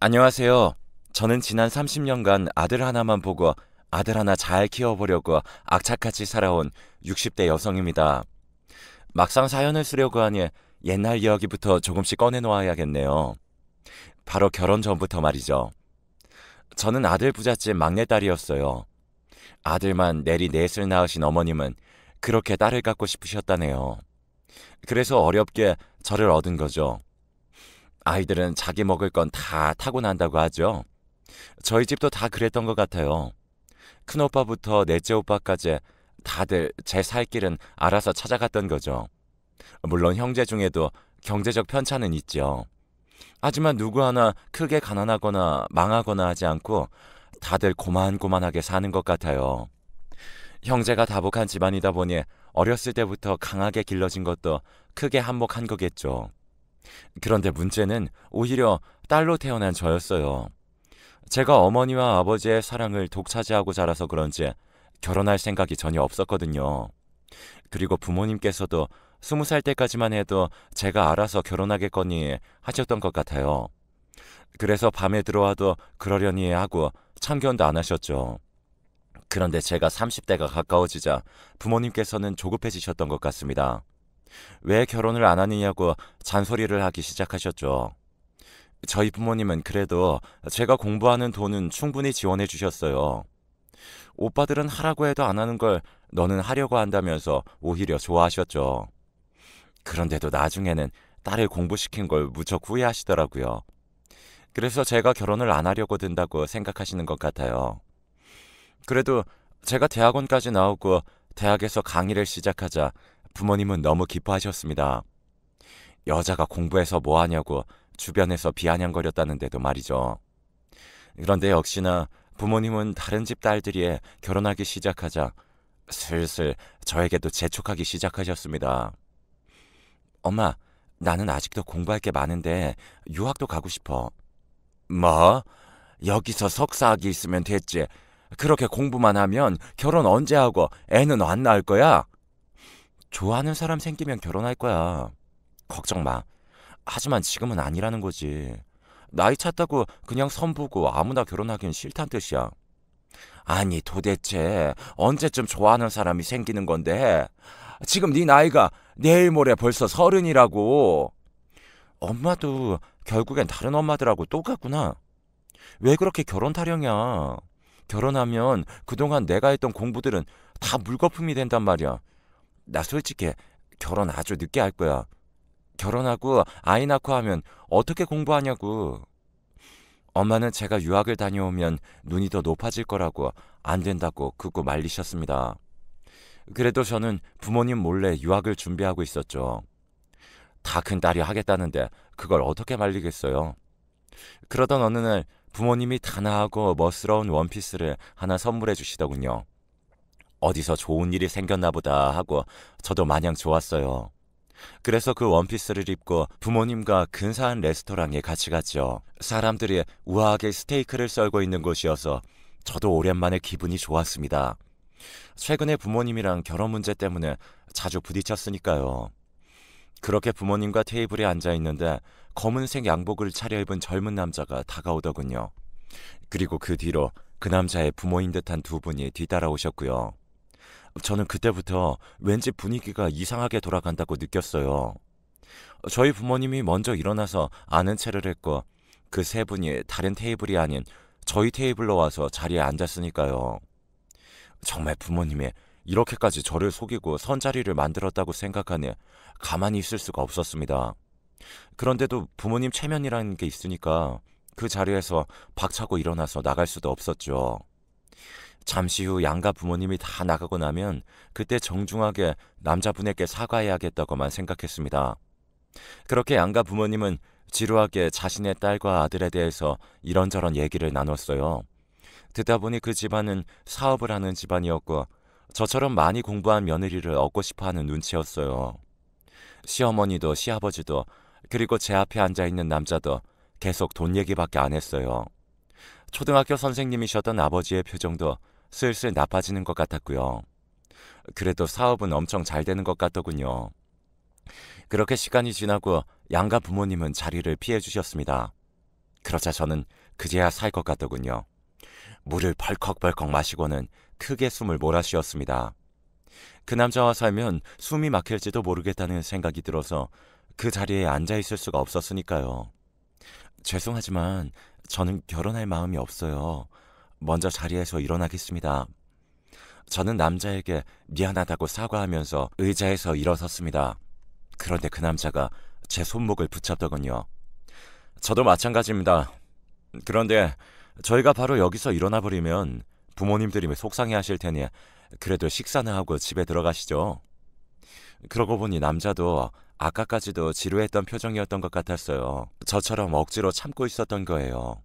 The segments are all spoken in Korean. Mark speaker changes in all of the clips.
Speaker 1: 안녕하세요. 저는 지난 30년간 아들 하나만 보고 아들 하나 잘 키워보려고 악착같이 살아온 60대 여성입니다. 막상 사연을 쓰려고 하니 옛날 이야기부터 조금씩 꺼내놓아야겠네요. 바로 결혼 전부터 말이죠. 저는 아들 부잣집 막내딸이었어요. 아들만 내리 넷을 낳으신 어머님은 그렇게 딸을 갖고 싶으셨다네요. 그래서 어렵게 저를 얻은 거죠. 아이들은 자기 먹을 건 다 타고난다고 하죠. 저희 집도 다 그랬던 것 같아요. 큰오빠부터 넷째 오빠까지 다들 제 살 길은 알아서 찾아갔던 거죠. 물론 형제 중에도 경제적 편차는 있죠. 하지만 누구 하나 크게 가난하거나 망하거나 하지 않고 다들 고만고만하게 사는 것 같아요. 형제가 다복한 집안이다 보니 어렸을 때부터 강하게 길러진 것도 크게 한몫한 거겠죠. 그런데 문제는 오히려 딸로 태어난 저였어요. 제가 어머니와 아버지의 사랑을 독차지하고 자라서 그런지 결혼할 생각이 전혀 없었거든요. 그리고 부모님께서도 20살 때까지만 해도 제가 알아서 결혼하겠거니 하셨던 것 같아요. 그래서 밤에 들어와도 그러려니 하고 참견도 안 하셨죠. 그런데 제가 30대가 가까워지자 부모님께서는 조급해지셨던 것 같습니다. 왜 결혼을 안 하느냐고 잔소리를 하기 시작하셨죠. 저희 부모님은 그래도 제가 공부하는 돈은 충분히 지원해 주셨어요. 오빠들은 하라고 해도 안 하는 걸 너는 하려고 한다면서 오히려 좋아하셨죠. 그런데도 나중에는 딸을 공부시킨 걸 무척 후회하시더라고요. 그래서 제가 결혼을 안 하려고 든다고 생각하시는 것 같아요. 그래도 제가 대학원까지 나오고 대학에서 강의를 시작하자 부모님은 너무 기뻐하셨습니다. 여자가 공부해서 뭐 하냐고 주변에서 비아냥거렸다는데도 말이죠. 그런데 역시나 부모님은 다른 집 딸들이 결혼하기 시작하자 슬슬 저에게도 재촉하기 시작하셨습니다. 엄마, 나는 아직도 공부할 게 많은데 유학도 가고 싶어. 뭐? 여기서 석사학위 있으면 됐지. 그렇게 공부만 하면 결혼 언제 하고 애는 안 낳을 거야? 좋아하는 사람 생기면 결혼할 거야. 걱정 마. 하지만 지금은 아니라는 거지. 나이 찼다고 그냥 선보고 아무나 결혼하기는 싫단 뜻이야. 아니 도대체 언제쯤 좋아하는 사람이 생기는 건데? 지금 네 나이가 내일 모레 벌써 30이라고. 엄마도 결국엔 다른 엄마들하고 똑같구나. 왜 그렇게 결혼 타령이야? 결혼하면 그동안 내가 했던 공부들은 다 물거품이 된단 말이야. 나 솔직히 결혼 아주 늦게 할 거야. 결혼하고 아이 낳고 하면 어떻게 공부하냐고. 엄마는 제가 유학을 다녀오면 눈이 더 높아질 거라고 안 된다고 긋고 말리셨습니다. 그래도 저는 부모님 몰래 유학을 준비하고 있었죠. 다 큰 딸이 하겠다는데 그걸 어떻게 말리겠어요. 그러던 어느 날 부모님이 단아하고 멋스러운 원피스를 하나 선물해 주시더군요. 어디서 좋은 일이 생겼나 보다 하고 저도 마냥 좋았어요. 그래서 그 원피스를 입고 부모님과 근사한 레스토랑에 같이 갔죠. 사람들이 우아하게 스테이크를 썰고 있는 곳이어서 저도 오랜만에 기분이 좋았습니다. 최근에 부모님이랑 결혼 문제 때문에 자주 부딪혔으니까요. 그렇게 부모님과 테이블에 앉아 있는데 검은색 양복을 차려입은 젊은 남자가 다가오더군요. 그리고 그 뒤로 그 남자의 부모인 듯한 두 분이 뒤따라오셨고요. 저는 그때부터 왠지 분위기가 이상하게 돌아간다고 느꼈어요. 저희 부모님이 먼저 일어나서 아는 체를 했고 그 세 분이 다른 테이블이 아닌 저희 테이블로 와서 자리에 앉았으니까요. 정말 부모님이 이렇게까지 저를 속이고 선자리를 만들었다고 생각하니 가만히 있을 수가 없었습니다. 그런데도 부모님 체면이라는 게 있으니까 그 자리에서 박차고 일어나서 나갈 수도 없었죠. 잠시 후 양가 부모님이 다 나가고 나면 그때 정중하게 남자분에게 사과해야겠다고만 생각했습니다. 그렇게 양가 부모님은 지루하게 자신의 딸과 아들에 대해서 이런저런 얘기를 나눴어요. 듣다 보니 그 집안은 사업을 하는 집안이었고 저처럼 많이 공부한 며느리를 얻고 싶어하는 눈치였어요. 시어머니도 시아버지도 그리고 제 앞에 앉아있는 남자도 계속 돈 얘기밖에 안 했어요. 초등학교 선생님이셨던 아버지의 표정도 슬슬 나빠지는 것 같았고요. 그래도 사업은 엄청 잘 되는 것 같더군요. 그렇게 시간이 지나고 양가 부모님은 자리를 피해 주셨습니다. 그러자 저는 그제야 살 것 같더군요. 물을 벌컥벌컥 마시고는 크게 숨을 몰아쉬었습니다. 그 남자와 살면 숨이 막힐지도 모르겠다는 생각이 들어서 그 자리에 앉아 있을 수가 없었으니까요. 죄송하지만 저는 결혼할 마음이 없어요. 먼저 자리에서 일어나겠습니다. 저는 남자에게 미안하다고 사과하면서 의자에서 일어섰습니다. 그런데 그 남자가 제 손목을 붙잡더군요. 저도 마찬가지입니다. 그런데 저희가 바로 여기서 일어나 버리면 부모님들이 속상해 하실 테니 그래도 식사나 하고 집에 들어가시죠. 그러고 보니 남자도 아까까지도 지루했던 표정이었던 것 같았어요. 저처럼 억지로 참고 있었던 거예요.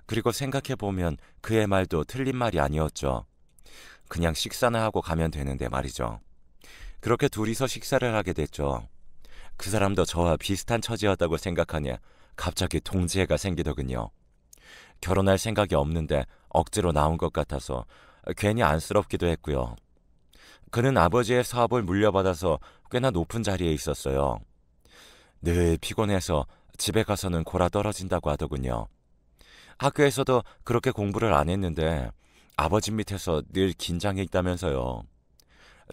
Speaker 1: 그리고 생각해보면 그의 말도 틀린 말이 아니었죠. 그냥 식사나 하고 가면 되는데 말이죠. 그렇게 둘이서 식사를 하게 됐죠. 그 사람도 저와 비슷한 처지였다고 생각하니 갑자기 동지애가 생기더군요. 결혼할 생각이 없는데 억지로 나온 것 같아서 괜히 안쓰럽기도 했고요. 그는 아버지의 사업을 물려받아서 꽤나 높은 자리에 있었어요. 늘 피곤해서 집에 가서는 골아 떨어진다고 하더군요. 학교에서도 그렇게 공부를 안 했는데 아버지 밑에서 늘 긴장해 있다면서요.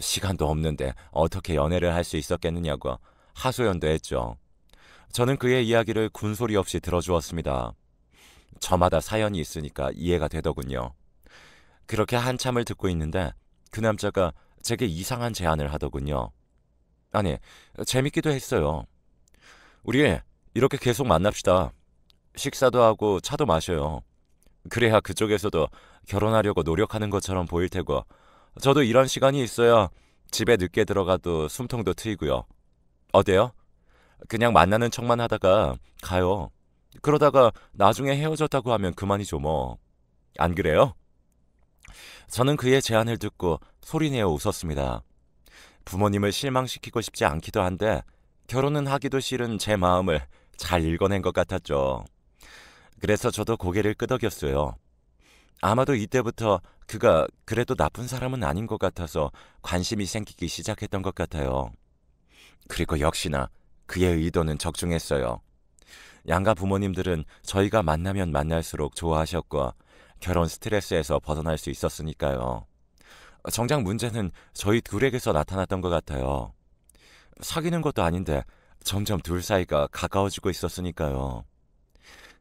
Speaker 1: 시간도 없는데 어떻게 연애를 할 수 있었겠느냐고 하소연도 했죠. 저는 그의 이야기를 군소리 없이 들어주었습니다. 저마다 사연이 있으니까 이해가 되더군요. 그렇게 한참을 듣고 있는데 그 남자가 제게 이상한 제안을 하더군요. 아니, 재밌기도 했어요. 우리 이렇게 계속 만납시다. 식사도 하고 차도 마셔요. 그래야 그쪽에서도 결혼하려고 노력하는 것처럼 보일 테고 저도 이런 시간이 있어야 집에 늦게 들어가도 숨통도 트이고요. 어때요? 그냥 만나는 척만 하다가 가요. 그러다가 나중에 헤어졌다고 하면 그만이죠 뭐. 안 그래요? 저는 그의 제안을 듣고 소리내어 웃었습니다. 부모님을 실망시키고 싶지 않기도 한데 결혼은 하기도 싫은 제 마음을 잘 읽어낸 것 같았죠. 그래서 저도 고개를 끄덕였어요. 아마도 이때부터 그가 그래도 나쁜 사람은 아닌 것 같아서 관심이 생기기 시작했던 것 같아요. 그리고 역시나 그의 의도는 적중했어요. 양가 부모님들은 저희가 만나면 만날수록 좋아하셨고 결혼 스트레스에서 벗어날 수 있었으니까요. 정작 문제는 저희 둘에게서 나타났던 것 같아요. 사귀는 것도 아닌데 점점 둘 사이가 가까워지고 있었으니까요.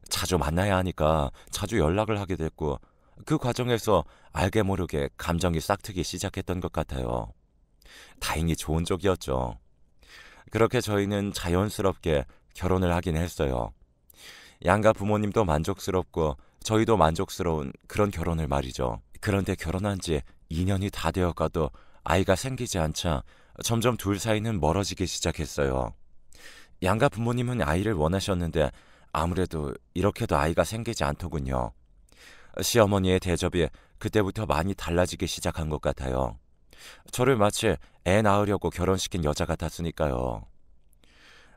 Speaker 1: 자주 만나야 하니까 자주 연락을 하게 됐고 그 과정에서 알게 모르게 감정이 싹트기 시작했던 것 같아요. 다행히 좋은 쪽이었죠. 그렇게 저희는 자연스럽게 결혼을 하긴 했어요. 양가 부모님도 만족스럽고 저희도 만족스러운 그런 결혼을 말이죠. 그런데 결혼한 지 2년이 다 되어가도 아이가 생기지 않자 점점 둘 사이는 멀어지기 시작했어요. 양가 부모님은 아이를 원하셨는데 아무래도 이렇게도 아이가 생기지 않더군요. 시어머니의 대접이 그때부터 많이 달라지기 시작한 것 같아요. 저를 마치 애 낳으려고 결혼시킨 여자 같았으니까요.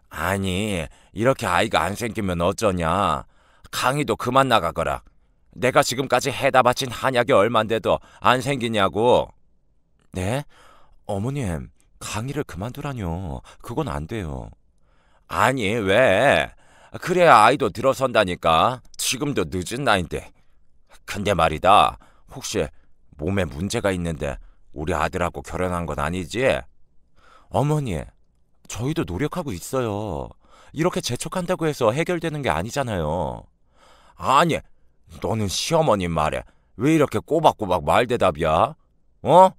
Speaker 1: 아니, 이렇게 아이가 안 생기면 어쩌냐. 강의도 그만 나가거라. 내가 지금까지 해다 바친 한약이 얼만데도 안 생기냐고. 네? 어머님, 강의를 그만두라뇨. 그건 안 돼요. 아니, 왜? 그래야 아이도 들어선다니까. 지금도 늦은 나이인데. 근데 말이다. 혹시 몸에 문제가 있는데 우리 아들하고 결혼한 건 아니지? 어머니, 저희도 노력하고 있어요. 이렇게 재촉한다고 해서 해결되는 게 아니잖아요. 아니, 너는 시어머님 말에 왜 이렇게 꼬박꼬박 말대답이야? 어?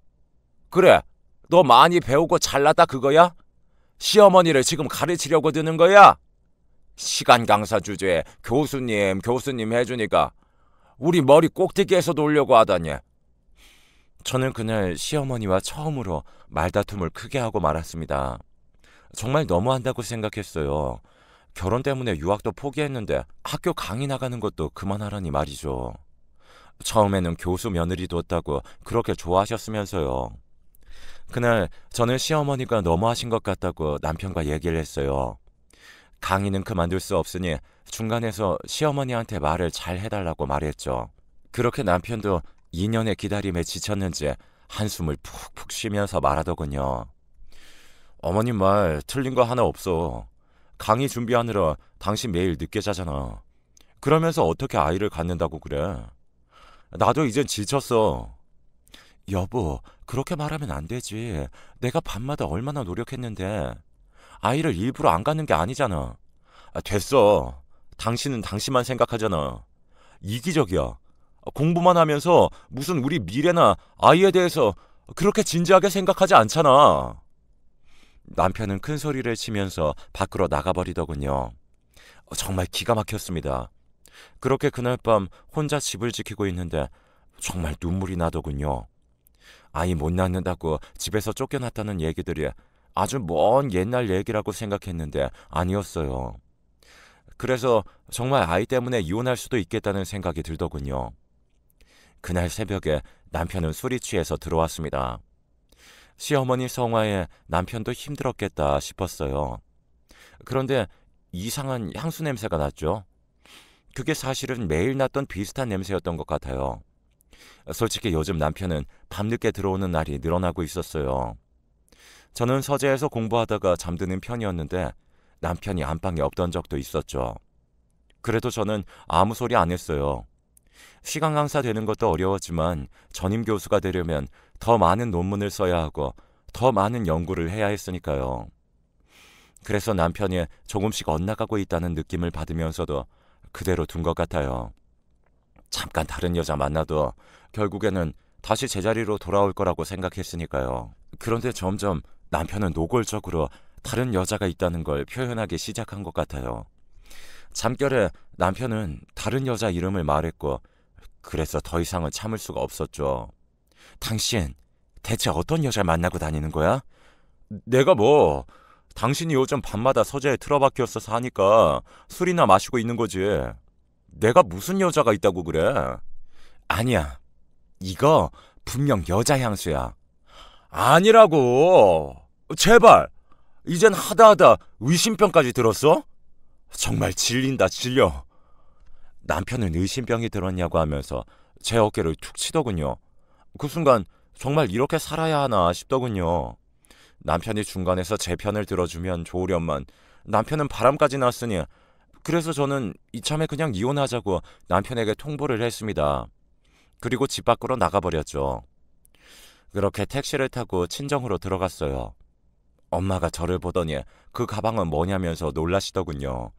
Speaker 1: 그래, 너 많이 배우고 잘났다 그거야? 시어머니를 지금 가르치려고 드는 거야? 시간 강사 주제에 교수님 해주니까 우리 머리 꼭대기에서 놀려고 하다니. 저는 그날 시어머니와 처음으로 말다툼을 크게 하고 말았습니다. 정말 너무한다고 생각했어요. 결혼 때문에 유학도 포기했는데 학교 강의 나가는 것도 그만하라니 말이죠. 처음에는 교수 며느리 뒀다고 그렇게 좋아하셨으면서요. 그날 저는 시어머니가 너무하신 것 같다고 남편과 얘기를 했어요. 강의는 그만둘 수 없으니 중간에서 시어머니한테 말을 잘 해달라고 말했죠. 그렇게 남편도 2년의 기다림에 지쳤는지 한숨을 푹푹 쉬면서 말하더군요. 어머님 말 틀린 거 하나 없어. 강의 준비하느라 당신 매일 늦게 자잖아. 그러면서 어떻게 아이를 갖는다고 그래? 나도 이젠 지쳤어. 여보, 그렇게 말하면 안 되지. 내가 밤마다 얼마나 노력했는데. 아이를 일부러 안 갖는 게 아니잖아. 됐어. 당신은 당신만 생각하잖아. 이기적이야. 공부만 하면서 무슨 우리 미래나 아이에 대해서 그렇게 진지하게 생각하지 않잖아. 남편은 큰 소리를 치면서 밖으로 나가버리더군요. 정말 기가 막혔습니다. 그렇게 그날 밤 혼자 집을 지키고 있는데 정말 눈물이 나더군요. 아이 못 낳는다고 집에서 쫓겨났다는 얘기들이 아주 먼 옛날 얘기라고 생각했는데 아니었어요. 그래서 정말 아이 때문에 이혼할 수도 있겠다는 생각이 들더군요. 그날 새벽에 남편은 술이 취해서 들어왔습니다. 시어머니 성화에 남편도 힘들었겠다 싶었어요. 그런데 이상한 향수 냄새가 났죠. 그게 사실은 매일 났던 비슷한 냄새였던 것 같아요. 솔직히 요즘 남편은 밤늦게 들어오는 날이 늘어나고 있었어요. 저는 서재에서 공부하다가 잠드는 편이었는데 남편이 안방에 없던 적도 있었죠. 그래도 저는 아무 소리 안 했어요. 시간 강사 되는 것도 어려웠지만 전임 교수가 되려면 더 많은 논문을 써야 하고 더 많은 연구를 해야 했으니까요. 그래서 남편이 조금씩 엇나가고 있다는 느낌을 받으면서도 그대로 둔 것 같아요. 잠깐 다른 여자 만나도 결국에는 다시 제자리로 돌아올 거라고 생각했으니까요. 그런데 점점 남편은 노골적으로 다른 여자가 있다는 걸 표현하기 시작한 것 같아요. 잠결에 남편은 다른 여자 이름을 말했고 그래서 더 이상은 참을 수가 없었죠. 당신 대체 어떤 여자를 만나고 다니는 거야? 내가 뭐 당신이 요즘 밤마다 서재에 틀어박혀서 하니까 술이나 마시고 있는 거지. 내가 무슨 여자가 있다고 그래? 아니야. 이거 분명 여자 향수야. 아니라고. 제발. 이젠 하다하다 의심병까지 들었어? 정말 질린다 질려. 남편은 의심병이 들었냐고 하면서 제 어깨를 툭 치더군요. 그 순간 정말 이렇게 살아야 하나 싶더군요. 남편이 중간에서 제 편을 들어주면 좋으련만 남편은 바람까지 났으니 그래서 저는 이참에 그냥 이혼하자고 남편에게 통보를 했습니다. 그리고 집 밖으로 나가버렸죠. 그렇게 택시를 타고 친정으로 들어갔어요. 엄마가 저를 보더니 그 가방은 뭐냐면서 놀라시더군요.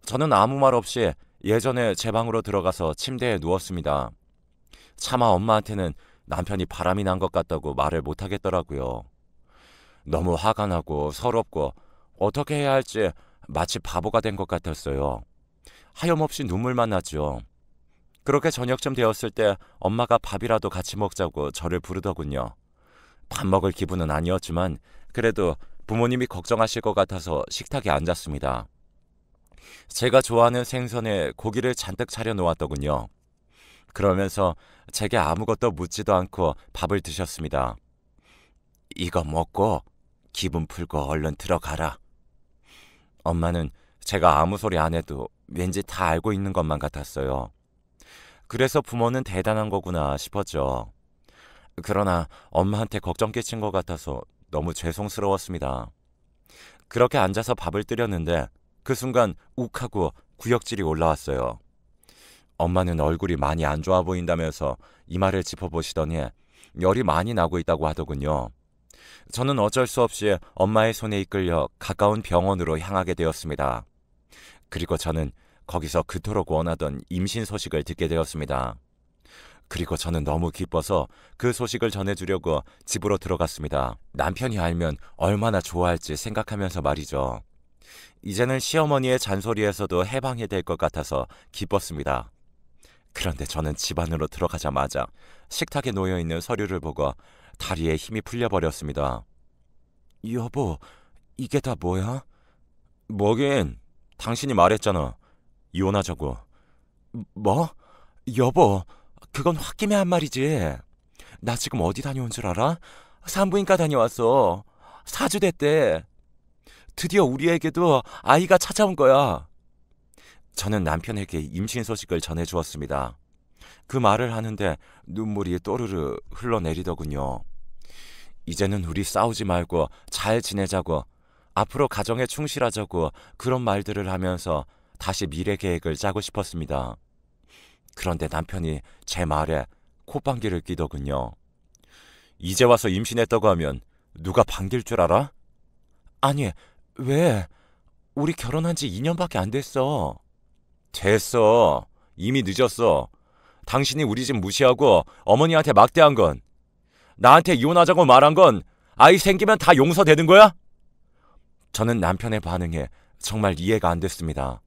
Speaker 1: 저는 아무 말 없이 예전에 제 방으로 들어가서 침대에 누웠습니다. 차마 엄마한테는 남편이 바람이 난 것 같다고 말을 못하겠더라고요. 너무 화가 나고 서럽고 어떻게 해야 할지 마치 바보가 된 것 같았어요. 하염없이 눈물만 났죠. 그렇게 저녁쯤 되었을 때 엄마가 밥이라도 같이 먹자고 저를 부르더군요. 밥 먹을 기분은 아니었지만 그래도 부모님이 걱정하실 것 같아서 식탁에 앉았습니다. 제가 좋아하는 생선에 고기를 잔뜩 차려 놓았더군요. 그러면서 제게 아무것도 묻지도 않고 밥을 드셨습니다. 이거 먹고 기분 풀고 얼른 들어가라. 엄마는 제가 아무 소리 안 해도 왠지 다 알고 있는 것만 같았어요. 그래서 부모는 대단한 거구나 싶었죠. 그러나 엄마한테 걱정 끼친 것 같아서 너무 죄송스러웠습니다. 그렇게 앉아서 밥을 뜨렸는데 그 순간 욱하고 구역질이 올라왔어요. 엄마는 얼굴이 많이 안 좋아 보인다면서 이마를 짚어보시더니 열이 많이 나고 있다고 하더군요. 저는 어쩔 수 없이 엄마의 손에 이끌려 가까운 병원으로 향하게 되었습니다. 그리고 저는 거기서 그토록 원하던 임신 소식을 듣게 되었습니다. 그리고 저는 너무 기뻐서 그 소식을 전해주려고 집으로 들어갔습니다. 남편이 알면 얼마나 좋아할지 생각하면서 말이죠. 이제는 시어머니의 잔소리에서도 해방이 될 것 같아서 기뻤습니다. 그런데 저는 집 안으로 들어가자마자 식탁에 놓여있는 서류를 보고 다리에 힘이 풀려버렸습니다. 여보, 이게 다 뭐야? 뭐긴, 당신이 말했잖아. 이혼하자고. 뭐? 여보, 그건 홧김에 한 말이지. 나 지금 어디 다녀온 줄 알아? 산부인과 다녀왔어. 4주 됐대. 드디어 우리에게도 아이가 찾아온 거야. 저는 남편에게 임신 소식을 전해주었습니다. 그 말을 하는데 눈물이 또르르 흘러내리더군요. 이제는 우리 싸우지 말고 잘 지내자고, 앞으로 가정에 충실하자고 그런 말들을 하면서 다시 미래 계획을 짜고 싶었습니다. 그런데 남편이 제 말에 콧방귀를 뀌더군요. 이제 와서 임신했다고 하면 누가 반길 줄 알아? 아니, 왜? 우리 결혼한 지 2년밖에 안 됐어. 됐어. 이미 늦었어. 당신이 우리 집 무시하고 어머니한테 막대한 건, 나한테 이혼하자고 말한 건 아이 생기면 다 용서되는 거야? 저는 남편의 반응에 정말 이해가 안 됐습니다.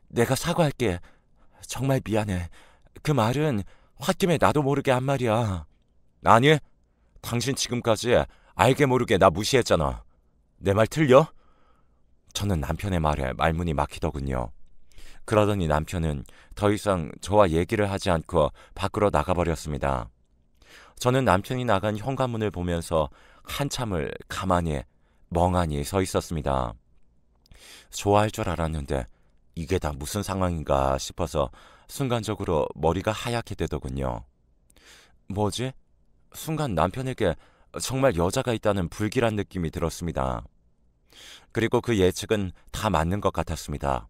Speaker 1: 내가 사과할게. 정말 미안해. 그 말은 홧김에 나도 모르게 한 말이야. 아니, 당신 지금까지 알게 모르게 나 무시했잖아. 내 말 틀려? 저는 남편의 말에 말문이 막히더군요. 그러더니 남편은 더 이상 저와 얘기를 하지 않고 밖으로 나가버렸습니다. 저는 남편이 나간 현관문을 보면서 한참을 가만히 멍하니 서 있었습니다. 좋아할 줄 알았는데 이게 다 무슨 상황인가 싶어서 순간적으로 머리가 하얗게 되더군요. 뭐지? 순간 남편에게 정말 여자가 있다는 불길한 느낌이 들었습니다. 그리고 그 예측은 다 맞는 것 같았습니다.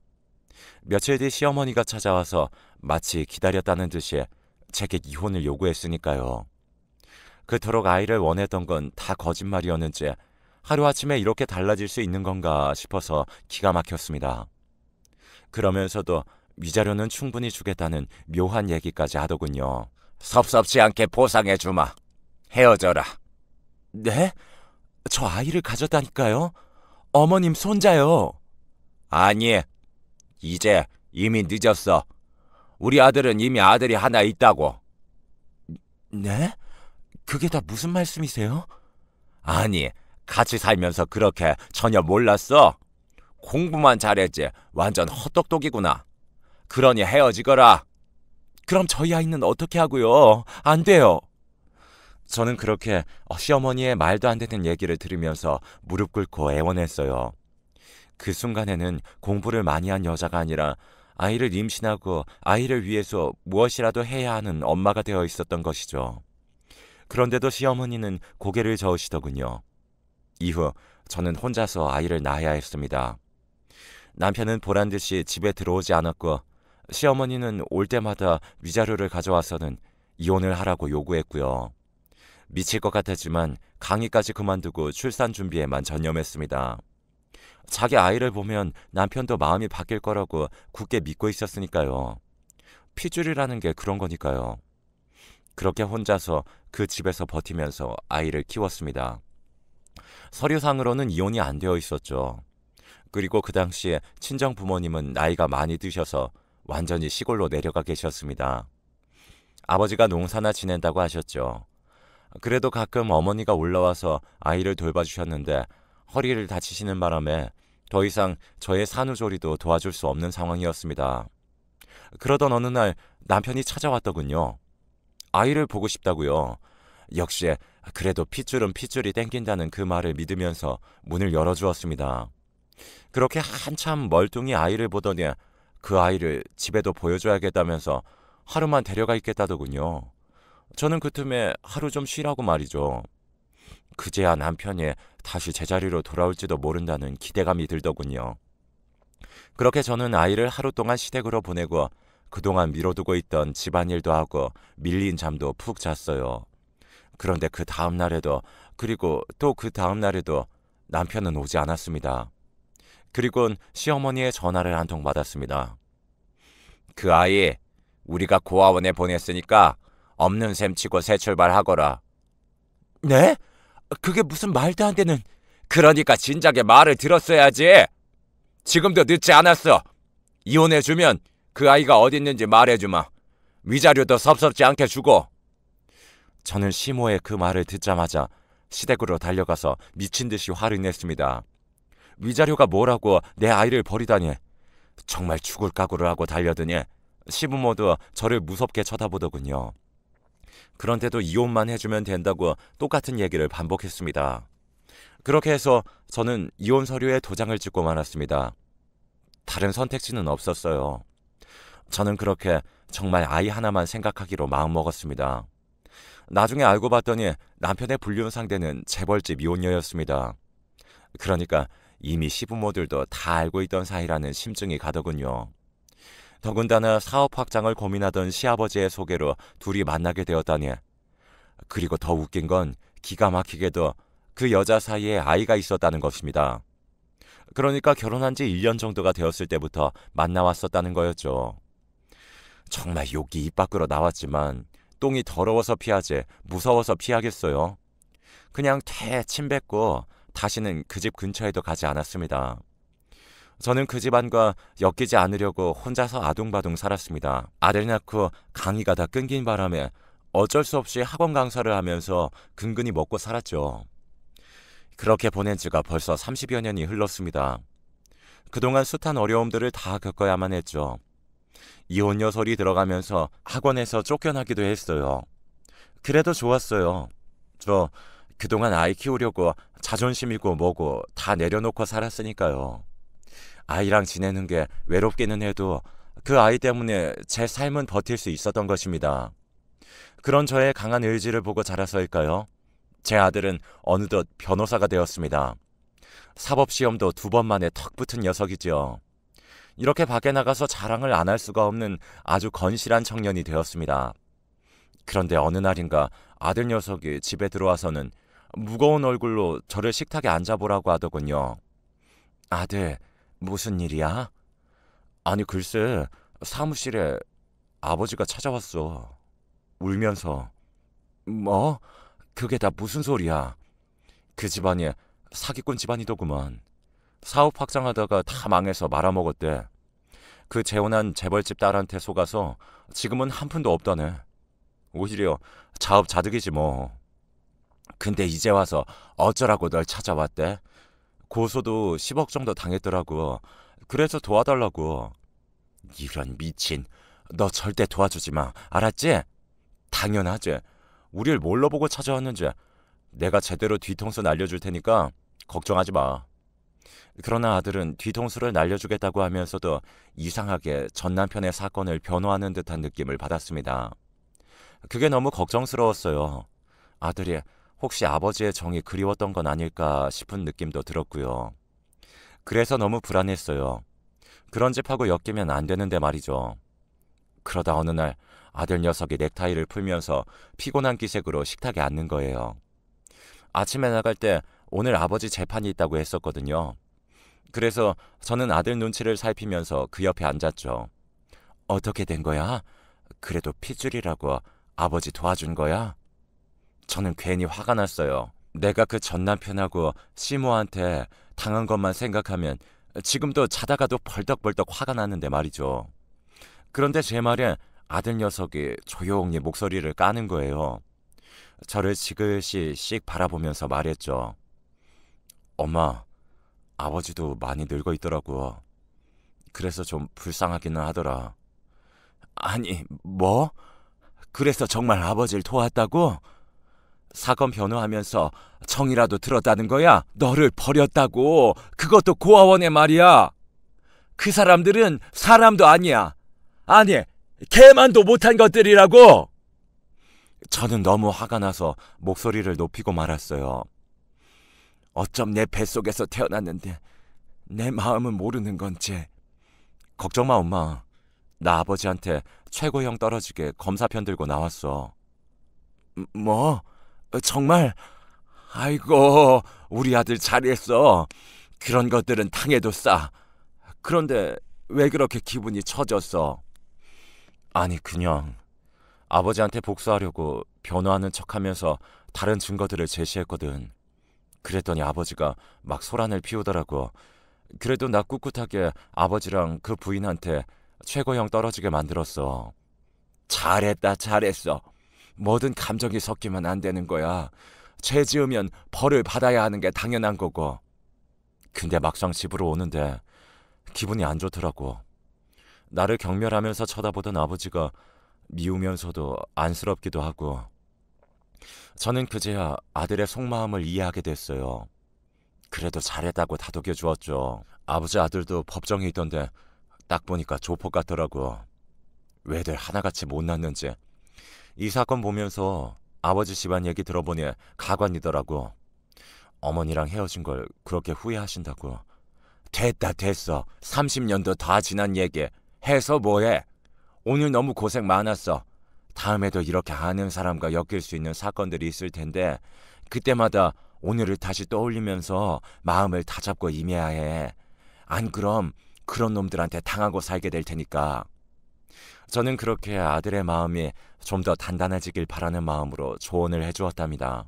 Speaker 1: 며칠 뒤 시어머니가 찾아와서 마치 기다렸다는 듯이 제게 이혼을 요구했으니까요. 그토록 아이를 원했던 건 다 거짓말이었는지 하루아침에 이렇게 달라질 수 있는 건가 싶어서 기가 막혔습니다. 그러면서도 위자료는 충분히 주겠다는 묘한 얘기까지 하더군요. 섭섭지 않게 보상해주마. 헤어져라. 네? 저 아이를 가졌다니까요? 어머님 손자요. 아니, 이제 이미 늦었어. 우리 아들은 이미 아들이 하나 있다고. 네? 그게 다 무슨 말씀이세요? 아니, 같이 살면서 그렇게 전혀 몰랐어? 공부만 잘했지 완전 헛똑똑이구나. 그러니 헤어지거라. 그럼 저희 아이는 어떻게 하고요? 안 돼요. 저는 그렇게 시어머니의 말도 안 되는 얘기를 들으면서 무릎 꿇고 애원했어요. 그 순간에는 공부를 많이 한 여자가 아니라 아이를 임신하고 아이를 위해서 무엇이라도 해야 하는 엄마가 되어 있었던 것이죠. 그런데도 시어머니는 고개를 저으시더군요. 이후 저는 혼자서 아이를 낳아야 했습니다. 남편은 보란듯이 집에 들어오지 않았고 시어머니는 올 때마다 위자료를 가져와서는 이혼을 하라고 요구했고요. 미칠 것 같았지만 강의까지 그만두고 출산 준비에만 전념했습니다. 자기 아이를 보면 남편도 마음이 바뀔 거라고 굳게 믿고 있었으니까요. 핏줄이라는 게 그런 거니까요. 그렇게 혼자서 그 집에서 버티면서 아이를 키웠습니다. 서류상으로는 이혼이 안 되어 있었죠. 그리고 그 당시에 친정 부모님은 나이가 많이 드셔서 완전히 시골로 내려가 계셨습니다. 아버지가 농사나 지낸다고 하셨죠. 그래도 가끔 어머니가 올라와서 아이를 돌봐주셨는데 허리를 다치시는 바람에 더 이상 저의 산후조리도 도와줄 수 없는 상황이었습니다. 그러던 어느 날 남편이 찾아왔더군요. 아이를 보고 싶다고요. 역시 그래도 핏줄은 핏줄이 땡긴다는 그 말을 믿으면서 문을 열어주었습니다. 그렇게 한참 멀뚱히 아이를 보더니 그 아이를 집에도 보여줘야겠다면서 하루만 데려가 있겠다더군요. 저는 그 틈에 하루 좀 쉬라고 말이죠. 그제야 남편이 다시 제자리로 돌아올지도 모른다는 기대감이 들더군요. 그렇게 저는 아이를 하루 동안 시댁으로 보내고 그동안 미뤄두고 있던 집안일도 하고 밀린 잠도 푹 잤어요. 그런데 그 다음 날에도 그리고 또 그 다음 날에도 남편은 오지 않았습니다. 그리고는 시어머니의 전화를 한 통 받았습니다. 그 아이 우리가 고아원에 보냈으니까 없는 셈 치고 새 출발하거라. 네? 그게 무슨 말도 안 되는... 그러니까 진작에 말을 들었어야지. 지금도 늦지 않았어. 이혼해주면 그 아이가 어디 있는지 말해주마. 위자료도 섭섭지 않게 주고. 저는 시모의 그 말을 듣자마자 시댁으로 달려가서 미친 듯이 화를 냈습니다. 위자료가 뭐라고 내 아이를 버리다니. 정말 죽을 각오를 하고 달려드니 시부모도 저를 무섭게 쳐다보더군요. 그런데도 이혼만 해주면 된다고 똑같은 얘기를 반복했습니다. 그렇게 해서 저는 이혼 서류에 도장을 찍고 말았습니다. 다른 선택지는 없었어요. 저는 그렇게 정말 아이 하나만 생각하기로 마음먹었습니다. 나중에 알고 봤더니 남편의 불륜 상대는 재벌집 이혼녀였습니다. 그러니까 이미 시부모들도 다 알고 있던 사이라는 심증이 가더군요. 더군다나 사업 확장을 고민하던 시아버지의 소개로 둘이 만나게 되었다니. 그리고 더 웃긴 건 기가 막히게도 그 여자 사이에 아이가 있었다는 것입니다. 그러니까 결혼한 지 1년 정도가 되었을 때부터 만나왔었다는 거였죠. 정말 욕이 입 밖으로 나왔지만 똥이 더러워서 피하지 무서워서 피하겠어요. 그냥 침 뱉고 다시는 그 집 근처에도 가지 않았습니다. 저는 그 집안과 엮이지 않으려고 혼자서 아둥바둥 살았습니다. 아들 낳고 강의가 다 끊긴 바람에 어쩔 수 없이 학원 강사를 하면서 근근히 먹고 살았죠. 그렇게 보낸 지가 벌써 30여 년이 흘렀습니다. 그동안 숱한 어려움들을 다 겪어야만 했죠. 이혼 여설이 들어가면서 학원에서 쫓겨나기도 했어요. 그래도 좋았어요. 저 그동안 아이 키우려고 자존심이고 뭐고 다 내려놓고 살았으니까요. 아이랑 지내는 게 외롭기는 해도 그 아이 때문에 제 삶은 버틸 수 있었던 것입니다. 그런 저의 강한 의지를 보고 자라서일까요? 제 아들은 어느덧 변호사가 되었습니다. 사법시험도 2번 만에 턱 붙은 녀석이죠. 이렇게 밖에 나가서 자랑을 안 할 수가 없는 아주 건실한 청년이 되었습니다. 그런데 어느 날인가 아들 녀석이 집에 들어와서는 무거운 얼굴로 저를 식탁에 앉아보라고 하더군요. 아들, 무슨 일이야? 아니 글쎄, 사무실에 아버지가 찾아왔어. 울면서. 뭐? 그게 다 무슨 소리야? 그 집안이 사기꾼 집안이더구만. 사업 확장하다가 다 망해서 말아먹었대. 그 재혼한 재벌집 딸한테 속아서 지금은 한 푼도 없다네. 오히려 자업자득이지 뭐. 근데 이제 와서 어쩌라고 널 찾아왔대? 고소도 10억 정도 당했더라고. 그래서 도와달라고. 이런 미친. 너 절대 도와주지 마. 알았지? 당연하지. 우릴 뭘로 보고 찾아왔는지 내가 제대로 뒤통수 날려줄 테니까 걱정하지 마. 그러나 아들은 뒤통수를 날려주겠다고 하면서도 이상하게 전 남편의 사건을 변호하는 듯한 느낌을 받았습니다. 그게 너무 걱정스러웠어요. 아들이 혹시 아버지의 정이 그리웠던 건 아닐까 싶은 느낌도 들었고요. 그래서 너무 불안했어요. 그런 집하고 엮이면 안 되는데 말이죠. 그러다 어느 날 아들 녀석이 넥타이를 풀면서 피곤한 기색으로 식탁에 앉는 거예요. 아침에 나갈 때 오늘 아버지 재판이 있다고 했었거든요. 그래서 저는 아들 눈치를 살피면서 그 옆에 앉았죠. 어떻게 된 거야? 그래도 핏줄이라고 아버지 도와준 거야? 저는 괜히 화가 났어요. 내가 그 전 남편하고 시모한테 당한 것만 생각하면 지금도 자다가도 벌떡벌떡 화가 나는데 말이죠. 그런데 제 말에 아들 녀석이 조용히 목소리를 까는 거예요. 저를 지그시 씩 바라보면서 말했죠. 엄마, 아버지도 많이 늙어 있더라고. 그래서 좀 불쌍하기는 하더라. 아니, 뭐? 그래서 정말 아버지를 도왔다고? 사건 변호하면서 정이라도 들었다는 거야? 너를 버렸다고. 그것도 고아원에 말이야. 그 사람들은 사람도 아니야. 아니, 개만도 못한 것들이라고. 저는 너무 화가 나서 목소리를 높이고 말았어요. 어쩜 내 뱃속에서 태어났는데 내 마음은 모르는 건지. 걱정 마 엄마. 나 아버지한테 최고형 떨어지게 검사편 들고 나왔어. 뭐? 정말? 아이고, 우리 아들 잘했어. 그런 것들은 당해도 싸. 그런데 왜 그렇게 기분이 처졌어? 아니 그냥 아버지한테 복수하려고 변호하는 척하면서 다른 증거들을 제시했거든. 그랬더니 아버지가 막 소란을 피우더라고. 그래도 나 꿋꿋하게 아버지랑 그 부인한테 최고형 떨어지게 만들었어. 잘했다, 잘했어. 뭐든 감정이 섞이면 안 되는 거야. 죄 지으면 벌을 받아야 하는 게 당연한 거고. 근데 막상 집으로 오는데 기분이 안 좋더라고. 나를 경멸하면서 쳐다보던 아버지가 미우면서도 안쓰럽기도 하고. 저는 그제야 아들의 속마음을 이해하게 됐어요. 그래도 잘했다고 다독여 주었죠. 아버지 아들도 법정에 있던데 딱 보니까 조폭 같더라고. 왜들 하나같이 못 났는지. 이 사건 보면서 아버지 집안 얘기 들어보니 가관이더라고. 어머니랑 헤어진 걸 그렇게 후회하신다고. 됐다 됐어. 30년도 다 지난 얘기. 해서 뭐해? 오늘 너무 고생 많았어. 다음에도 이렇게 아는 사람과 엮일 수 있는 사건들이 있을 텐데 그때마다 오늘을 다시 떠올리면서 마음을 다잡고 임해야 해. 안 그럼 그런 놈들한테 당하고 살게 될 테니까. 저는 그렇게 아들의 마음이 좀 더 단단해지길 바라는 마음으로 조언을 해주었답니다.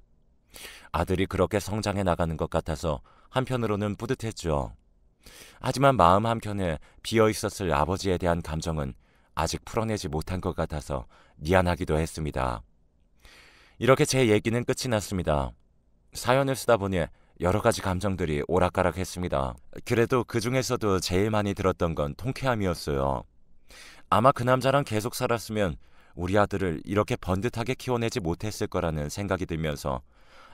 Speaker 1: 아들이 그렇게 성장해 나가는 것 같아서 한편으로는 뿌듯했죠. 하지만 마음 한켠에 비어 있었을 아버지에 대한 감정은 아직 풀어내지 못한 것 같아서 미안하기도 했습니다. 이렇게 제 얘기는 끝이 났습니다. 사연을 쓰다 보니 여러 가지 감정들이 오락가락했습니다. 그래도 그 중에서도 제일 많이 들었던 건 통쾌함이었어요. 아마 그 남자랑 계속 살았으면 우리 아들을 이렇게 번듯하게 키워내지 못했을 거라는 생각이 들면서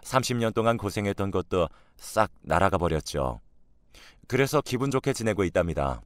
Speaker 1: 30년 동안 고생했던 것도 싹 날아가 버렸죠. 그래서 기분 좋게 지내고 있답니다.